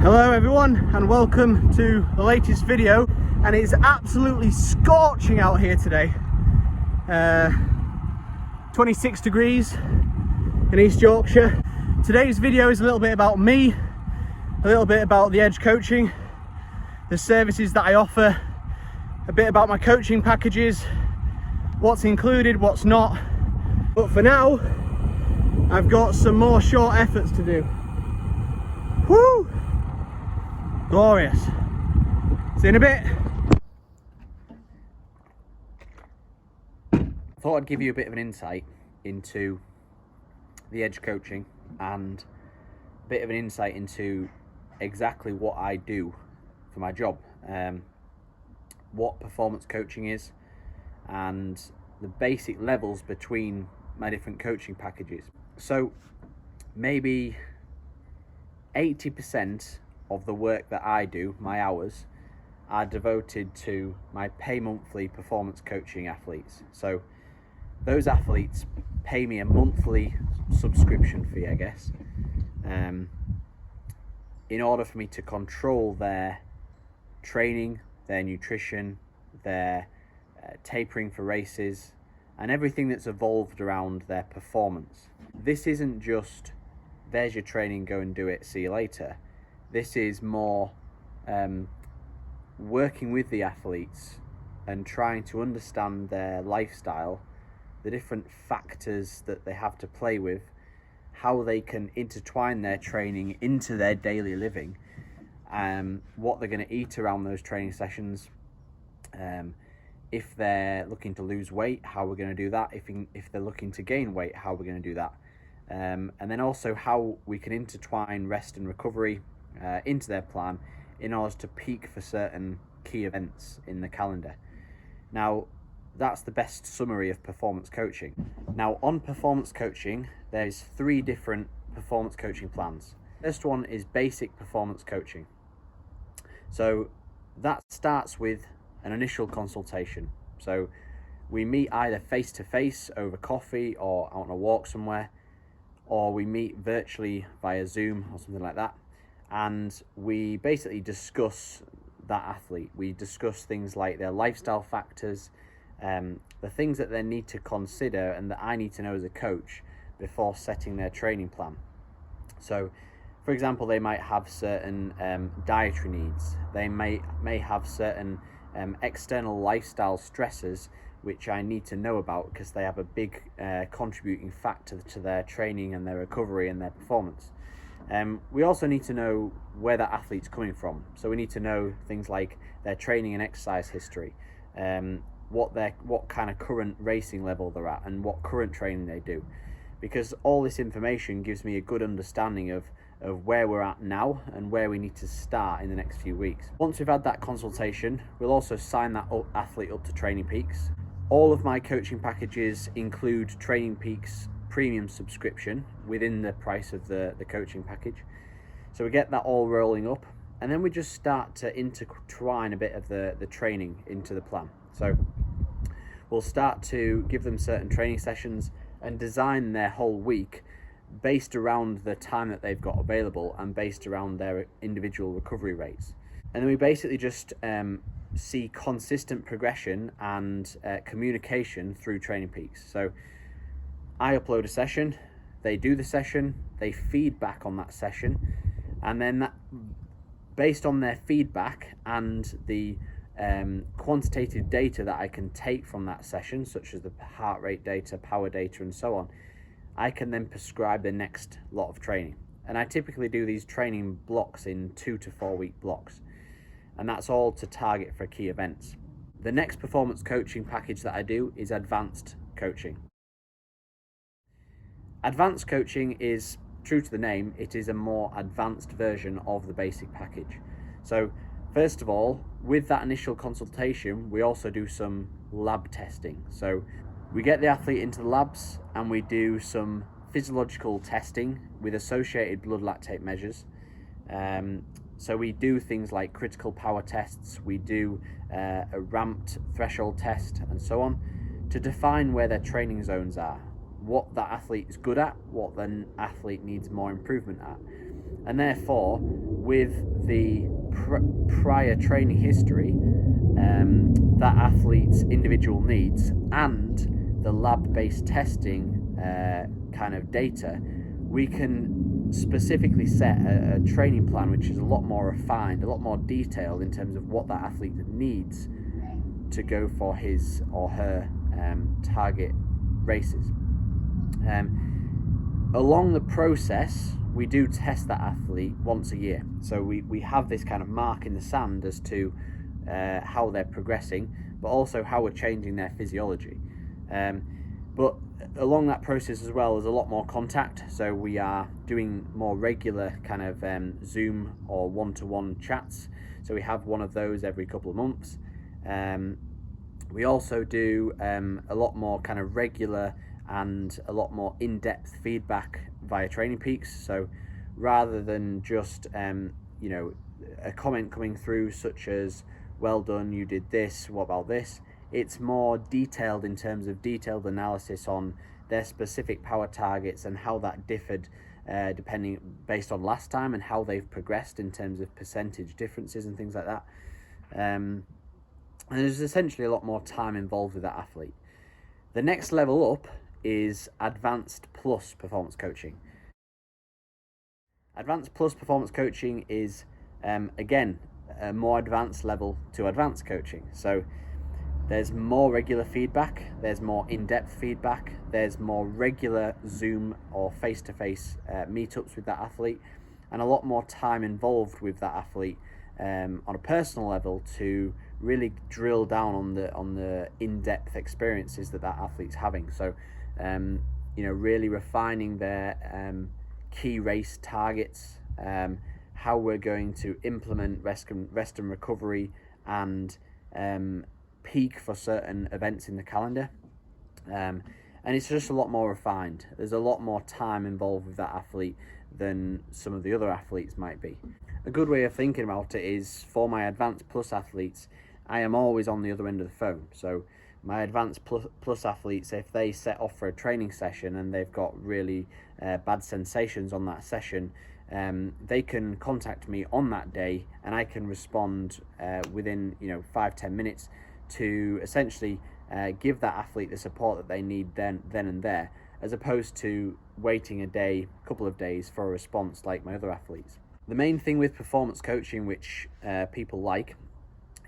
Hello everyone and welcome to the latest video, and it's absolutely scorching out here today. 26 degrees in East Yorkshire. Today's video is a little bit about me, a little bit about the Edge Coaching, the services that I offer, a bit about my coaching packages, what's included, what's not. But for now, I've got some more short efforts to do. Woo! Glorious. See you in a bit. I thought I'd give you a bit of an insight into the Edge Coaching and a bit of an insight into exactly what I do for my job, what performance coaching is, and the basic levels between my different coaching packages. So maybe 80% of the work that I do, my hours, are devoted to my pay monthly performance coaching athletes. So those athletes pay me a monthly subscription fee, I guess, in order for me to control their training, their nutrition, their tapering for races, and everything that's evolved around their performance. This isn't just, there's your training, go and do it, see you later. This is more working with the athletes and trying to understand their lifestyle, the different factors that they have to play with, how they can intertwine their training into their daily living, what they're going to eat around those training sessions, if they're looking to lose weight, how we're going to do that, if they're looking to gain weight, how we're going to do that, and then also how we can intertwine rest and recovery into their plan in order to peak for certain key events in the calendar. Now, that's the best summary of performance coaching. Now, on performance coaching, there's 3 different performance coaching plans. First one is basic performance coaching. So that starts with an initial consultation. So we meet either face-to-face over coffee or out on a walk somewhere, or we meet virtually via Zoom or something like that. And we basically discuss that athlete. We discuss things like their lifestyle factors, the things that they need to consider and that I need to know as a coach before setting their training plan. So, for example, they might have certain dietary needs. They may have certain external lifestyle stressors which I need to know about because they have a big contributing factor to their training and their recovery and their performance. We also need to know where that athlete's coming from. So we need to know things like their training and exercise history, what kind of current racing level they're at, and what current training they do. Because all this information gives me a good understanding of where we're at now and where we need to start in the next few weeks. Once we've had that consultation, we'll also sign that athlete up to Training Peaks. All of my coaching packages include Training Peaks premium subscription within the price of the coaching package. So we get that all rolling up, and then we just start to intertwine a bit of the training into the plan. So we'll start to give them certain training sessions and design their whole week based around the time that they've got available and based around their individual recovery rates. And then we basically just see consistent progression and communication through Training Peaks. So I upload a session, they do the session, they feedback on that session, and then based on their feedback and the quantitative data that I can take from that session, such as the heart rate data, power data, and so on, I can then prescribe the next lot of training. And I typically do these training blocks in 2 to 4 week blocks, and that's all to target for key events. The next performance coaching package that I do is advanced coaching. Advanced coaching is, true to the name, it is a more advanced version of the basic package. So first of all, with that initial consultation, we also do some lab testing. So we get the athlete into the labs and we do some physiological testing with associated blood lactate measures. So we do things like critical power tests, we do a ramped threshold test and so on to define where their training zones are, what that athlete is good at, what the athlete needs more improvement at. And therefore, with the prior training history, that athlete's individual needs, and the lab-based testing kind of data, we can specifically set a training plan which is a lot more refined, a lot more detailed in terms of what that athlete needs to go for his or her target races. Along the process, we do test that athlete once a year. So we have this kind of mark in the sand as to how they're progressing, but also how we're changing their physiology. But along that process as well, there's a lot more contact. So we are doing more regular kind of Zoom or one-to-one chats. So we have one of those every couple of months. We also do a lot more kind of regular and a lot more in-depth feedback via Training Peaks. So rather than just a comment coming through such as, well done, you did this, what about this? It's more detailed in terms of detailed analysis on their specific power targets and how that differed based on last time, and how they've progressed in terms of percentage differences and things like that. And there's essentially a lot more time involved with that athlete. The next level up is Advanced Plus Performance Coaching. Advanced Plus Performance Coaching is, again, a more advanced level to advanced coaching. So there's more regular feedback, there's more in-depth feedback, there's more regular Zoom or face-to-face meetups with that athlete, and a lot more time involved with that athlete on a personal level to really drill down on the in-depth experiences that athlete's having. So really refining their key race targets, how we're going to implement rest and recovery, and peak for certain events in the calendar. And it's just a lot more refined. There's a lot more time involved with that athlete than some of the other athletes might be. A good way of thinking about it is, for my Advanced Plus athletes, I am always on the other end of the phone. So my Advanced Plus athletes, if they set off for a training session and they've got really bad sensations on that session, they can contact me on that day, and I can respond within 5-10 minutes to essentially give that athlete the support that they need then and there, as opposed to waiting a couple of days for a response like my other athletes. The main thing with performance coaching, which people like,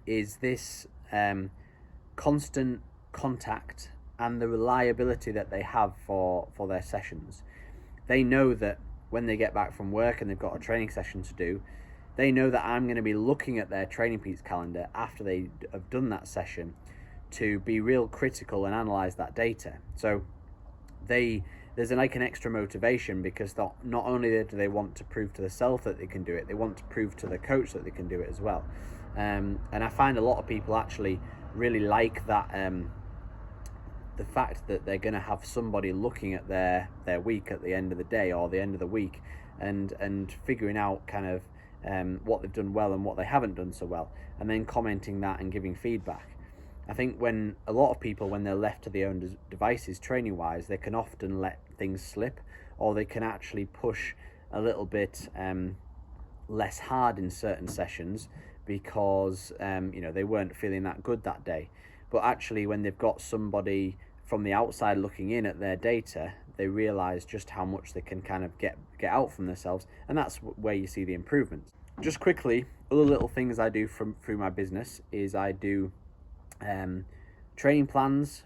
is this constant contact and the reliability that they have for their sessions. They know that when they get back from work and they've got a training session to do, they know that I'm going to be looking at their Training Peaks calendar after they have done that session to be real critical and analyze that data. So there's an extra motivation, because not only do they want to prove to themselves that they can do it, they want to prove to the coach that they can do it as well. And I find a lot of people actually really like that, the fact that they're going to have somebody looking at their week at the end of the day or the end of the week, and figuring out kind of what they've done well and what they haven't done so well, and then commenting that and giving feedback. I think when a lot of people, when they're left to their own devices training wise, they can often let things slip, or they can actually push a little bit less hard in certain sessions because they weren't feeling that good that day. But actually, when they've got somebody from the outside looking in at their data, they realize just how much they can kind of get out from themselves, and that's where you see the improvements. Just quickly, other little things I do through my business is I do training plans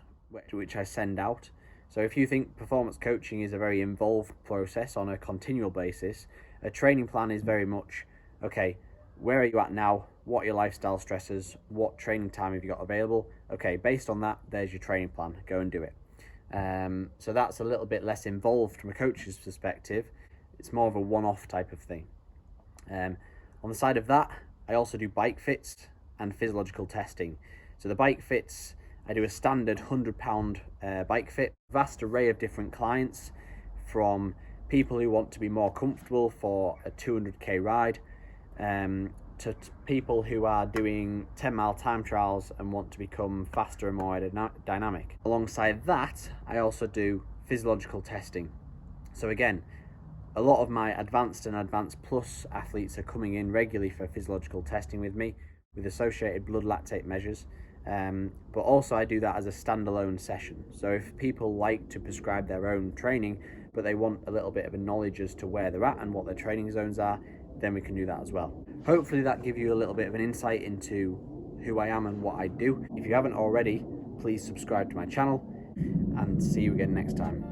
which I send out. So if you think performance coaching is a very involved process on a continual basis, a training plan is very much, okay, where are you at now? What are your lifestyle stresses? What training time have you got available? Okay, based on that, there's your training plan. Go and do it. So that's a little bit less involved from a coach's perspective. It's more of a one-off type of thing. On the side of that, I also do bike fits and physiological testing. So the bike fits, I do a standard £100 bike fit. Vast array of different clients, from people who want to be more comfortable for a 200k ride, to people who are doing 10-mile time trials and want to become faster and more dynamic. Alongside that, I also do physiological testing. So again, A lot of my advanced and advanced plus athletes are coming in regularly for physiological testing with me, with associated blood lactate measures. But also I do that as a standalone session. So if people like to prescribe their own training, but they want a little bit of a knowledge as to where they're at and what their training zones are, then we can do that as well. Hopefully that gives you a little bit of an insight into who I am and what I do. If you haven't already, please subscribe to my channel, and see you again next time.